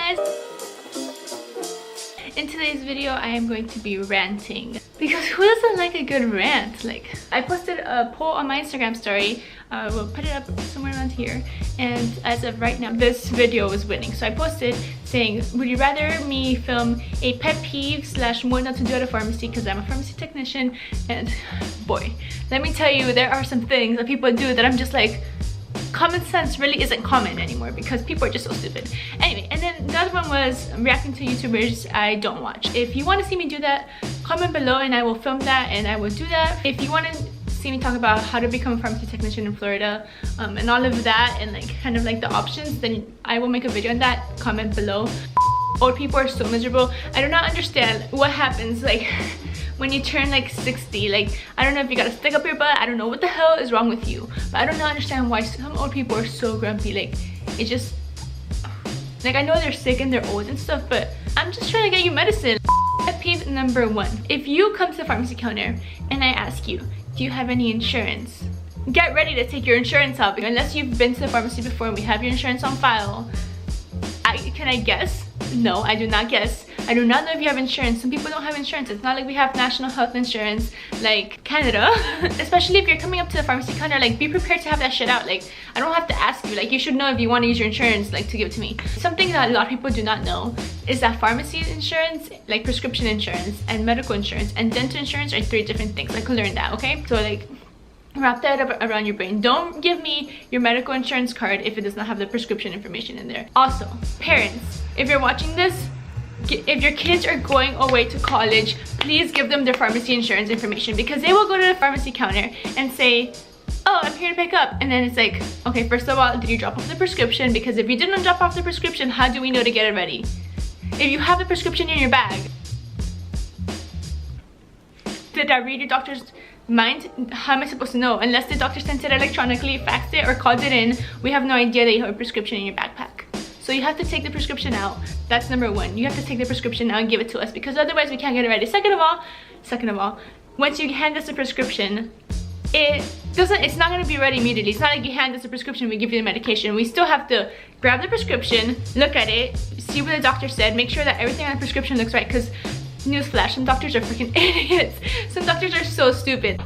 guys! In today's video, I am going to be ranting. Because who doesn't like a good rant? Like, I posted a poll on my Instagram story. We'll put it up somewhere around here. And as of right now, this video is winning. So I posted saying, would you rather me film a pet peeve / what not to do at a pharmacy, because I'm a pharmacy technician. And boy, let me tell you, there are some things that people do that I'm just like, common sense really isn't common anymore because people are just so stupid. Anyway, and then the other one was reacting to YouTubers I don't watch. If you want to see me do that, comment below and I will film that and I will do that. If you want to see me talk about how to become a pharmacy technician in Florida and all of that and like kind of like the options, then I will make a video on that. Comment below. Old people are so miserable. I do not understand what happens like when you turn like 60. Like, I don't know if you gotta stick up your butt. I don't know what the hell is wrong with you, but I do not understand why some old people are so grumpy. Like, it just, like, I know they're sick and they're old and stuff, but I'm just trying to get you medicine. Pet peeve number 1. If you come to the pharmacy counter and I ask you, do you have any insurance? Get ready to take your insurance out, because unless you've been to the pharmacy before and we have your insurance on file. Can I guess? No, I do not guess. I do not know if you have insurance. Some people don't have insurance. It's not like we have national health insurance like Canada. Especially if you're coming up to the pharmacy counter, like, be prepared to have that shit out. Like, I don't have to ask you. Like, you should know if you want to use your insurance, like, to give it to me. Something that a lot of people do not know is that pharmacy insurance, like prescription insurance and medical insurance and dental insurance are 3 different things. Like, learn that, okay? So like, wrap that up around your brain. Don't give me your medical insurance card if it does not have the prescription information in there. Also, parents, if you're watching this, if your kids are going away to college, please give them their pharmacy insurance information, because they will go to the pharmacy counter and say, oh, I'm here to pick up. And then it's like, okay, first of all, did you drop off the prescription? Because if you didn't drop off the prescription, how do we know to get it ready? If you have the prescription in your bag, did I read your doctor's mind? How am I supposed to know? Unless the doctor sent it electronically, faxed it, or called it in, we have no idea that you have a prescription in your backpack. So you have to take the prescription out. That's number 1. You have to take the prescription out and give it to us, because otherwise we can't get it ready. Second of all, once you hand us a prescription, it's not gonna be ready immediately. It's not like you hand us a prescription, we give you the medication. We still have to grab the prescription, look at it, see what the doctor said, make sure that everything on the prescription looks right, because newsflash, some doctors are freaking idiots. Some doctors are so stupid.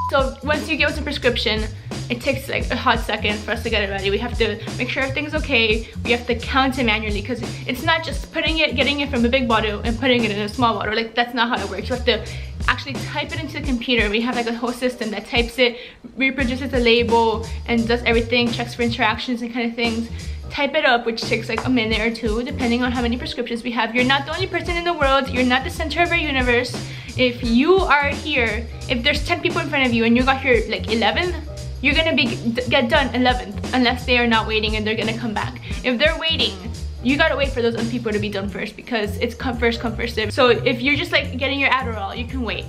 So once you give us a prescription, it takes like a hot second for us to get it ready. We have to make sure everything's okay. We have to count it manually, because it's not just getting it from a big bottle and putting it in a small bottle. Like, that's not how it works. You have to actually type it into the computer. We have like a whole system that types it, reproduces the label, and does everything, checks for interactions and kind of things. Type it up, which takes like a minute or 2, depending on how many prescriptions we have. You're not the only person in the world. You're not the center of our universe. If you are here, if there's 10 people in front of you and you got here like 11th, you're gonna get done 11th, unless they are not waiting and they're gonna come back. If they're waiting, you gotta wait for those other people to be done first, because it's come first serve. So if you're just like getting your Adderall, you can wait.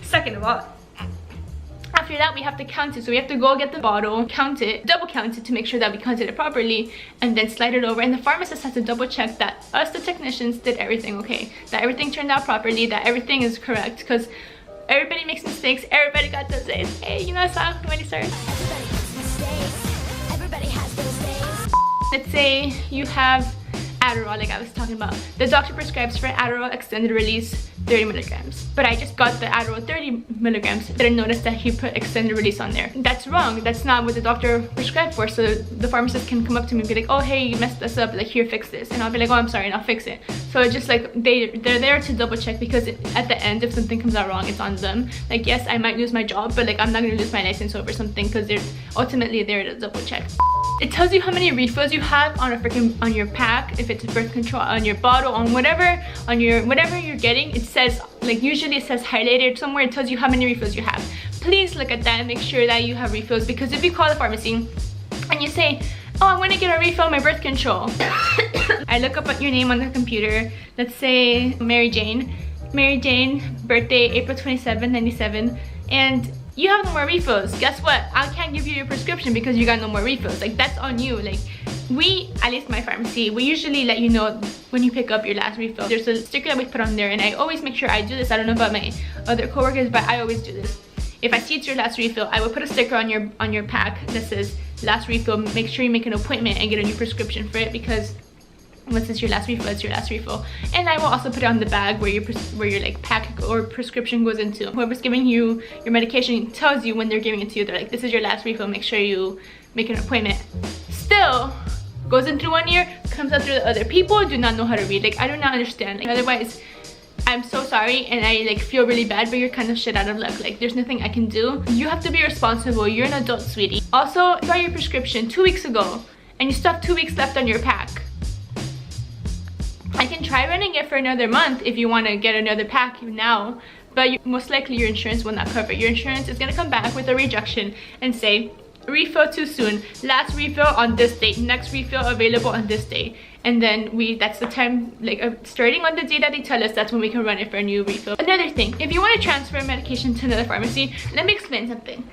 Second of all, after that we have to count it. So we have to go get the bottle, count it, double count it to make sure that we counted it properly, and then slide it over. And the pharmacist has to double check that us, the technicians, did everything okay, that everything turned out properly, that everything is correct, because everybody makes mistakes. Everybody got those days. Hey, you know that song? When you start. Everybody makes mistakes. Everybody has those days. Let's say you have Adderall, like I was talking about. The doctor prescribes for Adderall extended release 30 milligrams. But I just got the Adderall 30 milligrams. Didn't notice that he put extended release on there. That's wrong. That's not what the doctor prescribed for. So the pharmacist can come up to me and be like, oh, hey, you messed this up. Like, here, fix this. And I'll be like, oh, I'm sorry, and I'll fix it. So it's just like, they're there to double check, because at the end, if something comes out wrong, it's on them. Like, yes, I might lose my job, but like, I'm not gonna lose my license over something, because they're ultimately there to double check. It tells you how many refills you have on your pack, if it's birth control, on your bottle, on whatever you're getting. It says, like, usually it says highlighted somewhere. It tells you how many refills you have. Please look at that and make sure that you have refills, because if you call the pharmacy and you say, oh, I want to get a refill on my birth control, I look up your name on the computer. Let's say Mary Jane, birthday April 27, 97, and you have no more refills. Guess what? I can't give you your prescription because you got no more refills. Like, that's on you. Like, we, at least my pharmacy, we usually let you know when you pick up your last refill. There's a sticker that we put on there, and I always make sure I do this. I don't know about my other coworkers, but I always do this. if I see it's your last refill, I will put a sticker on your pack that says last refill. Make sure you make an appointment and get a new prescription for it, because once it's your last refill, it's your last refill. And I will also put it on the bag where your like pack or prescription goes into. Whoever's giving you your medication tells you when they're giving it to you. They're like, this is your last refill, make sure you make an appointment. Still goes in through one ear, comes out through the other. People do not know how to read. Like, I do not understand. Like, otherwise, I'm so sorry, and I like feel really bad, but you're kind of shit out of luck. Like, there's nothing I can do. You have to be responsible. You're an adult, sweetie. Also, you got your prescription 2 weeks ago and you still have 2 weeks left on your pack. I can try running it for another month if you want to get another pack now, but most likely your insurance will not cover it. Your insurance is going to come back with a rejection and say, refill too soon, last refill on this date, next refill available on this date. And then that's the time, like starting on the day that they tell us, that's when we can run it for a new refill. Another thing, if you want to transfer medication to another pharmacy, let me explain something.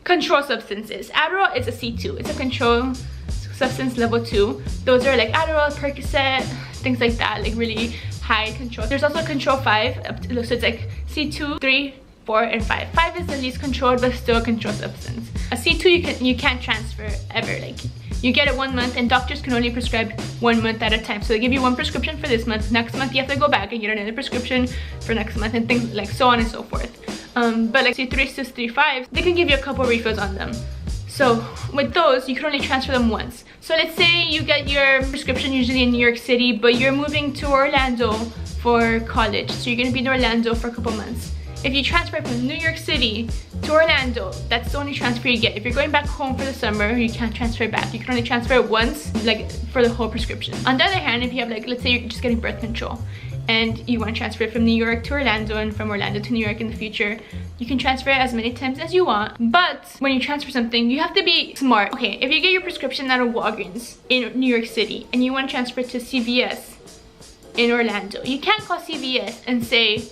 Controlled substances. Adderall is a C2. It's a controlled substance level 2. Those are like Adderall, Percocet, things like that, like really high control. There's also control 5, so it's like C2, 3, 4, and 5. 5 is the least controlled, but still a controlled substance. A C2 you can't transfer ever. Like, you get it 1 month, and doctors can only prescribe 1 month at a time. So they give you one prescription for this month. Next month you have to go back and get another prescription for next month, and things like so on and so forth. But like C3, 6, 3, 5, they can give you a couple refills on them. So with those, you can only transfer them once. So let's say you get your prescription usually in New York City, but you're moving to Orlando for college. So you're gonna be in Orlando for a couple months. If you transfer from New York City to Orlando, that's the only transfer you get. If you're going back home for the summer, you can't transfer back. You can only transfer it once, like for the whole prescription. On the other hand, if you have like, let's say you're just getting birth control and you want to transfer it from New York to Orlando and from Orlando to New York in the future, you can transfer it as many times as you want. But when you transfer something, you have to be smart. Okay, if you get your prescription out of Walgreens in New York City and you want to transfer it to CVS in Orlando, you can't call CVS and say,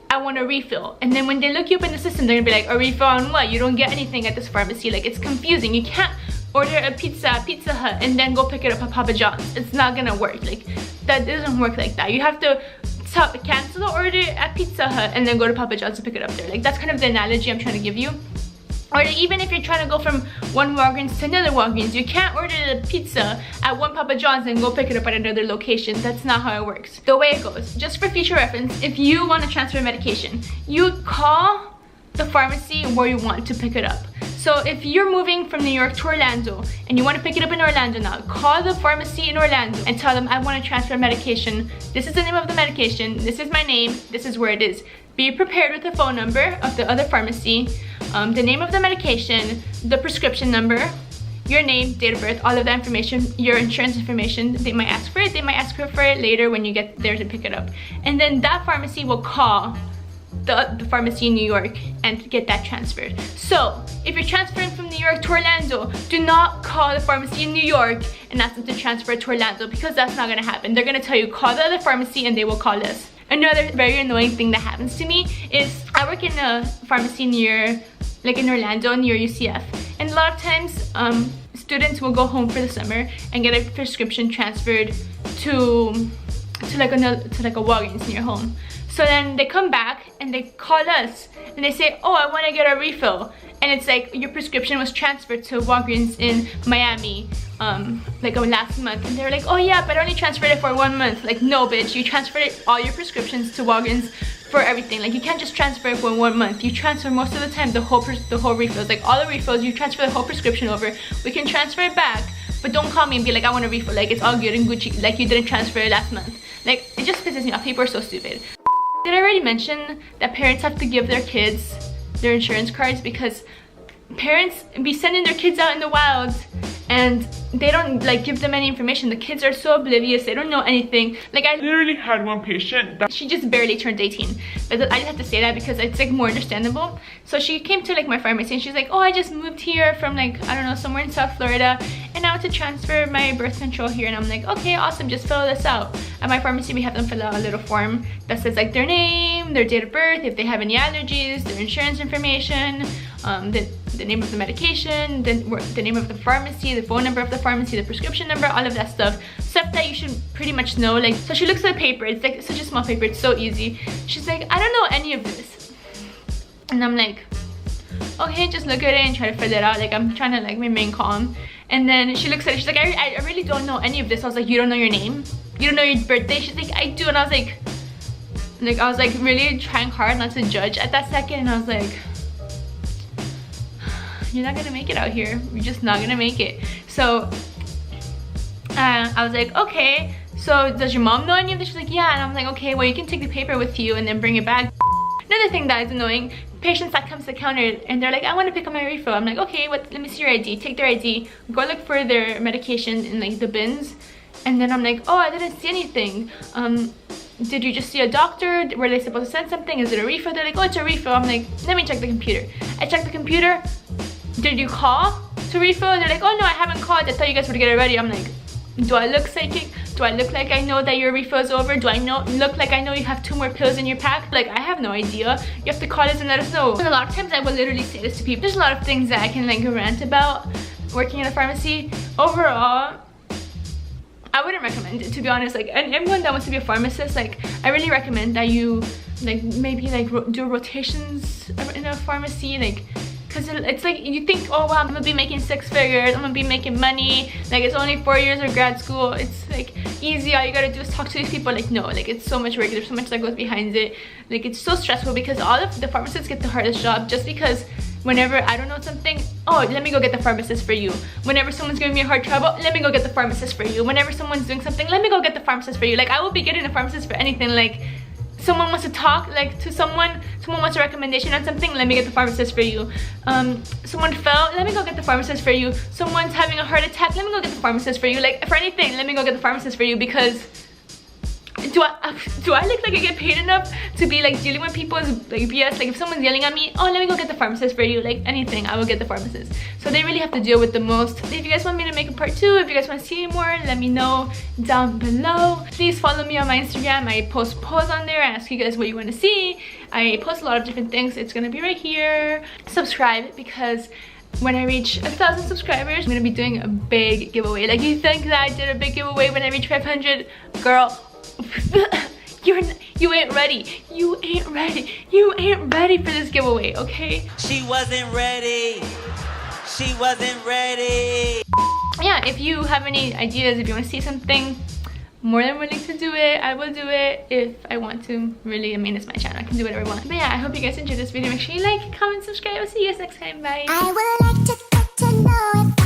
I want a refill. And then when they look you up in the system, they're gonna be like, a refill on what? You don't get anything at this pharmacy. Like, it's confusing. You can't order a pizza at Pizza Hut and then go pick it up at Papa John's. It's not gonna work. Like, that doesn't work like that. You have to cancel the order at Pizza Hut and then go to Papa John's to pick it up there. Like, that's kind of the analogy I'm trying to give you. Or even if you're trying to go from one Walgreens to another Walgreens, you can't order the pizza at one Papa John's and go pick it up at another location. That's not how it works. The way it goes, just for future reference, if you want to transfer medication, you call the pharmacy where you want to pick it up. So if you're moving from New York to Orlando and you want to pick it up in Orlando now, call the pharmacy in Orlando and tell them, I want to transfer medication. This is the name of the medication. This is my name. This is where it is. Be prepared with the phone number of the other pharmacy, the name of the medication, the prescription number, your name, date of birth, all of that information, your insurance information. They might ask for it. They might ask for it later when you get there to pick it up. And then that pharmacy will call the pharmacy in New York and get that transferred. So if you're transferring from New York to Orlando, do not call the pharmacy in New York and ask them to transfer it to Orlando, because that's not gonna happen. They're gonna tell you, call the other pharmacy and they will call us. Another very annoying thing that happens to me is I work in a pharmacy near, like in Orlando, near UCF. And a lot of times, students will go home for the summer and get a prescription transferred to like a Walgreens near home. So then they come back and they call us and they say, oh, I want to get a refill. And it's like, your prescription was transferred to Walgreens in Miami like last month. And they're like, oh yeah, but I only transferred it for 1 month. Like, no bitch, you transferred all your prescriptions to Walgreens for everything. Like, you can't just transfer it for 1 month. You transfer most of the time the whole refills, like all the refills, you transfer the whole prescription over. We can transfer it back, but don't call me and be like, I want a refill. Like, it's all good and Gucci, like you didn't transfer it last month. Like, it just pisses me off. People are so stupid. Did I already mention that parents have to give their kids their insurance cards? Because parents be sending their kids out in the wild and they don't like give them any information. The kids are so oblivious, they don't know anything. Like, I literally had one patient that she just barely turned 18, but I just have to say that because it's like more understandable. So she came to like my pharmacy and she's like, oh, I just moved here from like, I don't know, somewhere in South Florida, and I want to transfer my birth control here. And I'm like, okay, awesome, just fill this out. At my pharmacy, we have them fill out a little form that says like their name, their date of birth, if they have any allergies, their insurance information, the name of the medication, the name of the pharmacy, the phone number of the pharmacy, the prescription number, all of that stuff that you should pretty much know. Like, so she looks at the paper, it's like such a small paper, it's so easy. She's like, I don't know any of this. And I'm like, okay, just look at it and try to figure it out. Like, I'm trying to like remain calm. And then she looks at it, she's like, I really don't know any of this. I was like, you don't know your name? You don't know your birthday? She's like, I do. And I was like really trying hard not to judge at that second. And I was like, you're not gonna make it out here. You're just not gonna make it. So I was like, okay, so does your mom know any of this? She's like, yeah. And I'm like, okay, well, you can take the paper with you and then bring it back. Another thing that is annoying, patients that comes to the counter and they're like, I want to pick up my refill. I'm like, okay, let me see your ID. Take their ID, go look for their medication in like the bins. And then I'm like, oh, I didn't see anything. Did you just see a doctor? Were they supposed to send something? Is it a refill? They're like, oh, it's a refill. I'm like, let me check the computer. I checked the computer. Did you call to refill? They're like, oh no, I haven't called. I thought you guys would get it ready. I'm like, do I look psychic? Do I look like I know that your refill is over? Do I look like I know you have 2 more pills in your pack? Like, I have no idea. You have to call us and let us know. And a lot of times I will literally say this to people. There's a lot of things that I can like rant about working in a pharmacy. Overall, I wouldn't recommend it, to be honest. Like, and everyone that wants to be a pharmacist, like, I really recommend that you like maybe like do rotations in a pharmacy, like, because it's like you think, oh wow, I'm gonna be making 6 figures, I'm gonna be making money, like it's only 4 years of grad school, it's like easy, all you gotta do is talk to these people. Like, no, like it's so much work, there's so much that goes behind it. Like, it's so stressful because all of the pharmacists get the hardest job, just because whenever I don't know something, oh, let me go get the pharmacist for you. Whenever someone's giving me a hard trouble, let me go get the pharmacist for you. Whenever someone's doing something, let me go get the pharmacist for you. Like, I will be getting a pharmacist for anything. Like, someone wants to talk like to someone wants a recommendation on something, let me get the pharmacist for you. Someone fell, let me go get the pharmacist for you. Someone's having a heart attack, let me go get the pharmacist for you. Like, for anything, let me go get the pharmacist for you. Because do I look like I get paid enough to be like dealing with people's like BS? Like, if someone's yelling at me, oh, let me go get the pharmacist for you. Like, anything, I will get the pharmacist. So they really have to deal with the most. If you guys want me to make a part 2, if you guys want to see more, let me know down below. Please follow me on my Instagram. I post polls on there. I ask you guys what you want to see. I post a lot of different things. It's gonna be right here. Subscribe, because when I reach 1,000 subscribers, I'm gonna be doing a big giveaway. Like, you think that I did a big giveaway when I reach 500? Girl, you ain't ready. You ain't ready. You ain't ready for this giveaway, okay? She wasn't ready. She wasn't ready. Yeah, if you have any ideas, if you want to see something, more than willing to do it. I will do it if I want to. Really, I mean, it's my channel. I can do whatever I want. But yeah, I hope you guys enjoyed this video. Make sure you like, comment, subscribe. I'll see you guys next time. Bye. I would like to get to know if